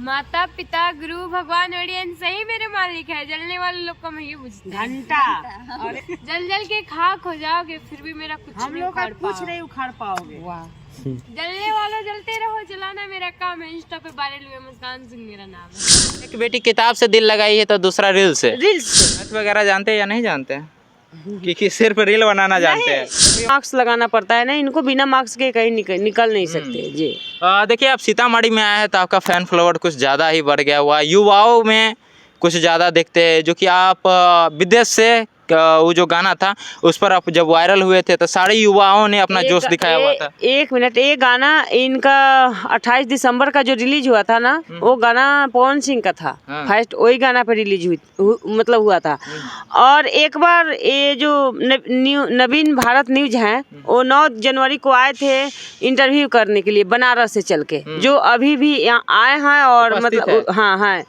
माता पिता गुरु भगवान और सही मेरे मालिक है। जलने वाले लोग का मैं ये बुझती घंटा और जल जल के खाक हो जाओगे फिर भी मेरा कुछ हम नहीं लोग का उखाड़ कुछ पाओगे। नहीं उखाड़ पाओगे। वाह जलने वालों जलते रहो, जलाना मेरा काम है। इंस्टा पे वायरल हुए मुस्कान सिंह मेरा नाम है। एक बेटी किताब से दिल लगाई है तो दूसरा रील से। रील्स मैथ वगैरह जानते हैं या नहीं जानते हैं? कि सिर्फ रील बनाना जानते हैं? मार्क्स लगाना पड़ता है ना, इनको बिना मार्क्स के कहीं निकल नहीं सकते जी। देखिए आप सीतामढ़ी में आए हैं तो आपका फैन फॉलोवर कुछ ज़्यादा ही बढ़ गया हुआ, युवाओं में कुछ ज़्यादा देखते हैं, जो कि आप विदेश से वो जो गाना था उस पर आप जब वायरल हुए थे तो सारे युवाओं ने अपना जोश दिखाया हुआ था। एक मिनट, ये गाना इनका 28 दिसंबर का जो रिलीज हुआ था ना, वो गाना पवन सिंह का था। फर्स्ट वही गाना पे रिलीज मतलब हुआ था। और एक बार ये जो नवीन भारत न्यूज है वो 9 जनवरी को आए थे इंटरव्यू करने के लिए बनारस से चल के, जो अभी भी यहाँ आए हैं और मतलब हाँ हाँ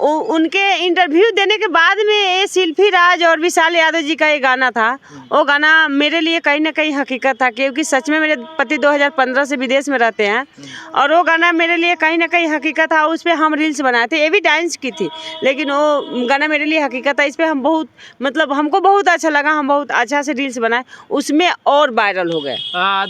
उनके इंटरव्यू देने के बाद में ये शिल्पी राज और विशाल यादव जी का ये गाना था। वो गाना मेरे लिए कहीं ना कहीं हकीकत था, क्योंकि सच में मेरे पति 2015 से विदेश में रहते हैं और वो गाना मेरे लिए कहीं ना कहीं हकीकत था। उस पर हम रील्स बनाए थे, ये भी डांस की थी, लेकिन वो गाना मेरे लिए हकीकत था। इस पर हम बहुत मतलब हमको बहुत अच्छा लगा, हम बहुत अच्छा से रील्स बनाए, उसमें और वायरल हो गए।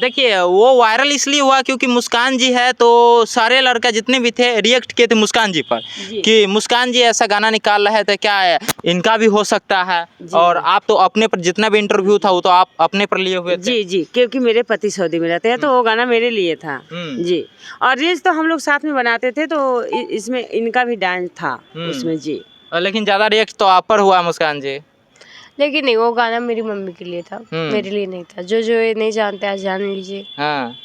देखिए वो वायरल इसलिए हुआ क्योंकि मुस्कान जी है तो सारे लड़का जितने भी थे रिएक्ट किए थे मुस्कान जी पर कि मुस्कान जी ऐसा गाना निकाल रहे थे, क्या है इनका भी हो सकता है। और आप तो अपने पर जितना भी इंटरव्यू था वो तो आप अपने पर लिए हुए थे। जी जी, क्योंकि मेरे पति सऊदी में रहते हैं तो वो गाना मेरे लिए था जी। और रील्स तो हम लोग साथ में बनाते थे तो इसमें इनका भी डांस था उसमें जी। लेकिन ज्यादा रिएक्ट तो आप पर हुआ मुस्कान जी। लेकिन नहीं, वो गाना मेरी मम्मी के लिए था, मेरे लिए नहीं था। जो ये नहीं जानते आज जान लीजिए। हाँ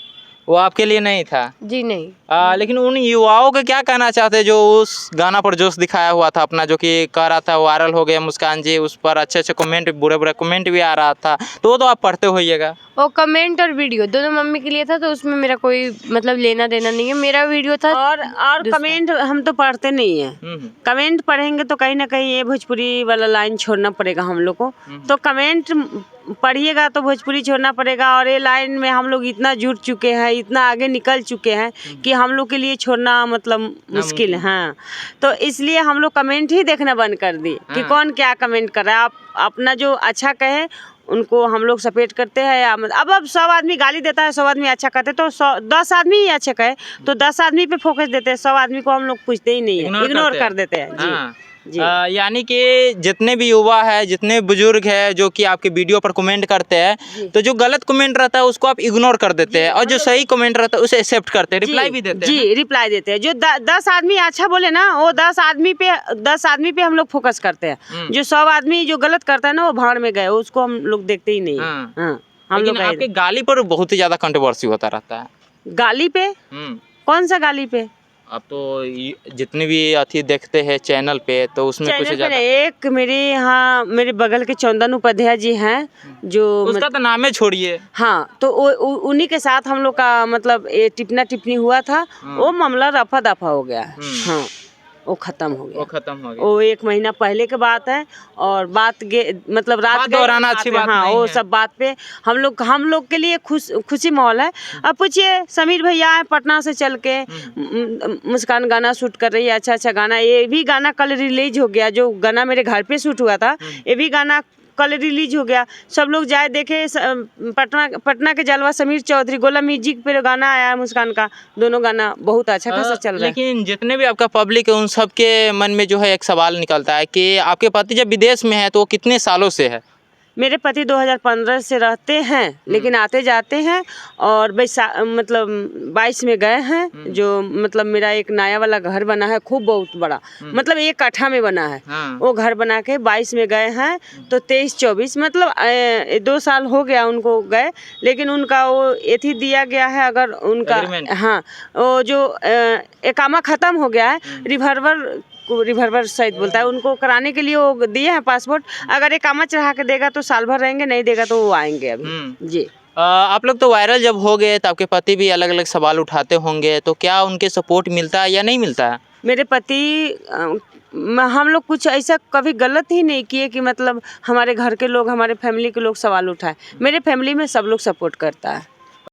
वो आपके लिए नहीं था जी नहीं। लेकिन उन युवाओं को क्या कहना चाहते हैं जो उस गाना पर जोश दिखाया हुआ था अपना, जो कि कह रहा था वायरल हो गया मुस्कान जी, उस पर अच्छे अच्छे कमेंट बुरे बुरे कमेंट भी आ रहा था, तो वो तो आप पढ़ते होइएगा। वो कमेंट और वीडियो दोनों मम्मी के लिए था तो उसमें मेरा कोई मतलब लेना देना नहीं है। मेरा वीडियो था और कमेंट हम तो पढ़ते नहीं है। कमेंट पढ़ेंगे तो कहीं ना कहीं ये भोजपुरी वाला लाइन छोड़ना पड़ेगा हम लोग को, तो कमेंट पढ़िएगा तो भोजपुरी छोड़ना पड़ेगा। और ये लाइन में हम लोग इतना जुड़ चुके हैं, इतना आगे निकल चुके हैं कि हम लोग के लिए छोड़ना मतलब मुश्किल है। हाँ तो इसलिए हम लोग कमेंट ही देखना बंद कर दिए कि कौन क्या कमेंट कर रहा है। आप अपना जो अच्छा कहे उनको हम लोग सपोर्ट करते हैं। अब 100 आदमी गाली देता है, 100 आदमी अच्छा कहते हैं, तो 10 आदमी ही अच्छा कहे तो 10 आदमी पे फोकस देते हैं, 100 आदमी को हम लोग पूछते ही नहीं है, इग्नोर कर देते हैं जी। यानी कि जितने भी युवा है, जितने बुजुर्ग है जो कि आपके वीडियो पर कमेंट करते हैं, तो जो गलत कमेंट रहता है उसको आप इग्नोर कर देते हैं और जो सही कमेंट रहता है उसे एक्सेप्ट करते हैं, रिप्लाई भी देते हैं। जी रिप्लाई देते हैं। जो 10 आदमी अच्छा बोले ना, वो 10 आदमी पे हम लोग फोकस करते हैं। जो 100 आदमी जो गलत करता है ना, वो भाड़ में गए, उसको हम लोग देखते ही नहीं। हम लोग आपके गाली पर बहुत ही ज्यादा कंट्रोवर्सी होता रहता है। गाली पे? कौन सा गाली पे? अब तो जितने भी अथी देखते हैं चैनल पे तो उसमें कुछ ज्यादा। एक मेरे यहाँ मेरे बगल के चंदन उपाध्याय जी हैं जो उसका तो नाम है छोड़िए। हाँ तो उन्हीं के साथ हम लोग का मतलब ये टिप्पणी हुआ था, वो मामला रफा दफा हो गया। हाँ वो खत्म हो गया। वो 1 महीना पहले की बात है और मतलब रात दोहराना अच्छी बात हाँ नहीं वो है। सब बात पे हम लोग के लिए खुशी माहौल है। अब पूछिए समीर भैया है पटना से चल के मुस्कान गाना शूट कर रही है, अच्छा गाना। ये भी गाना कल रिलीज हो गया, जो गाना मेरे घर पे शूट हुआ था ये भी गाना कल रिलीज हो गया। सब लोग जाए देखे। पटना के जलवा समीर चौधरी गोला म्यूजिक पे गाना आया है मुस्कान का, दोनों गाना बहुत अच्छा खासा चल रहा है। लेकिन जितने भी आपका पब्लिक है उन सब के मन में जो है एक सवाल निकलता है कि आपके पति जब विदेश में है तो वो कितने सालों से है? मेरे पति 2015 से रहते हैं, लेकिन आते जाते हैं और मतलब 22 में गए हैं। जो मतलब मेरा एक नया वाला घर बना है, खूब बहुत बड़ा, मतलब 1 कट्ठा में बना है। वो घर बना के 22 में गए हैं तो 23-24 मतलब 2 साल हो गया उनको गए। लेकिन उनका वो एथी दिया गया है, अगर उनका हाँ वो जो एकामा ख़त्म हो गया है, रिवर्वर शायद बोलता है, उनको कराने के लिए वो दिए हैं पासपोर्ट। अगर एक कामा चढ़ा के देगा तो साल भर रहेंगे, नहीं देगा तो वो आएंगे अभी जी। आप लोग तो वायरल जब हो गए तो आपके पति भी अलग अलग सवाल उठाते होंगे, तो क्या उनके सपोर्ट मिलता है या नहीं मिलता है? मेरे पति हम लोग कुछ ऐसा कभी गलत ही नहीं किए कि मतलब हमारे घर के लोग, हमारे फैमिली के लोग सवाल उठाए। मेरे फैमिली में सब लोग सपोर्ट करता है।